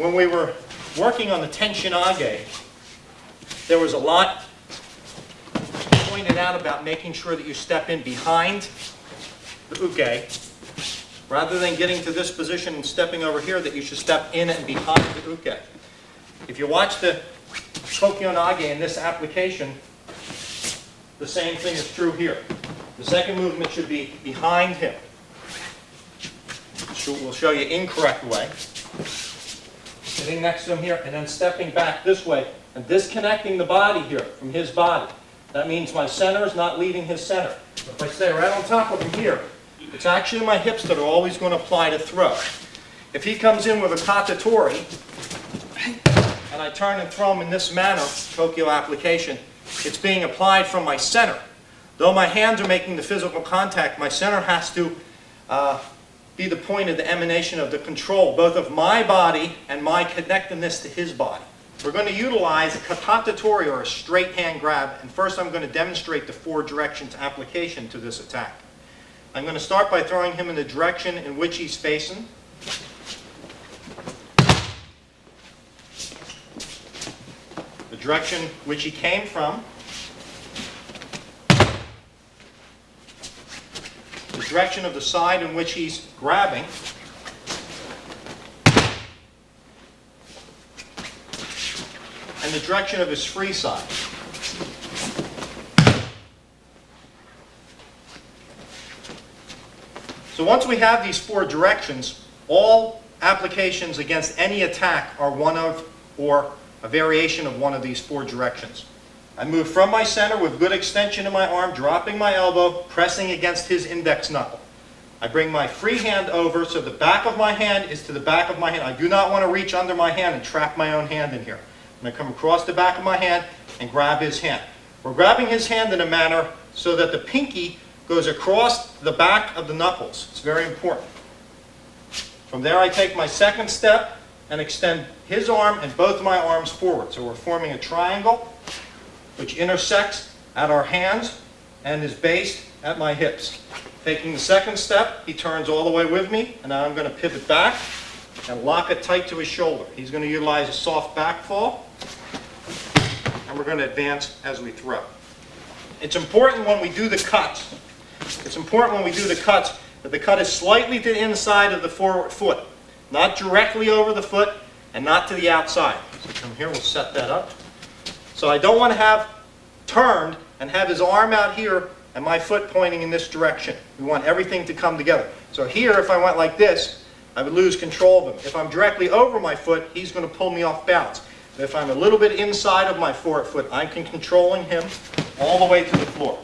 when we were working on the Tenchi Nage, there was a lot pointed out about making sure that you step in behind the uke. Rather than getting to this position and stepping over here, that you should step in and behind the uke. If you watch the Kokyu Nage in this application, the same thing is true here. The second movement should be behind him. We'll show you incorrect way. Sitting next to him here and then stepping back this way and disconnecting the body here from his body. That means my center is not leaving his center. If I stay right on top of him here, it's actually my hips that are always going to apply to throw. If he comes in with a katatori, and I turn and throw him in this manner, Kokyu application, it's being applied from my center. Though my hands are making the physical contact, my center has to be the point of the emanation of the control, both of my body and my connectedness to his body. We're going to utilize a katatori, or a straight hand grab, and first I'm going to demonstrate the 4 directions application to this attack. I'm going to start by throwing him in the direction in which he's facing. The direction which he came from. The direction of the side in which he's grabbing. And the direction of his free side. So once we have these 4 directions, all applications against any attack are one of, or a variation of one of these 4 directions. I move from my center with good extension in my arm, dropping my elbow, pressing against his index knuckle. I bring my free hand over, so the back of my hand is to the back of my hand. I do not want to reach under my hand and trap my own hand in here. I'm going to come across the back of my hand and grab his hand. We're grabbing his hand in a manner so that the pinky goes across the back of the knuckles. It's very important. From there I take my second step and extend his arm and both my arms forward. So we're forming a triangle which intersects at our hands and is based at my hips. Taking the second step, he turns all the way with me, and now I'm going to pivot back and lock it tight to his shoulder. He's going to utilize a soft back fall, and we're going to advance as we throw. It's important when we do the cuts. It's important when we do the cuts that the cut is slightly to the inside of the forward foot, not directly over the foot and not to the outside. So from here we'll set that up. So I don't want to have turned and have his arm out here and my foot pointing in this direction. We want everything to come together. So here, if I went like this, I would lose control of him. If I'm directly over my foot, he's going to pull me off balance. But if I'm a little bit inside of my forward foot, I'm controlling him all the way to the floor.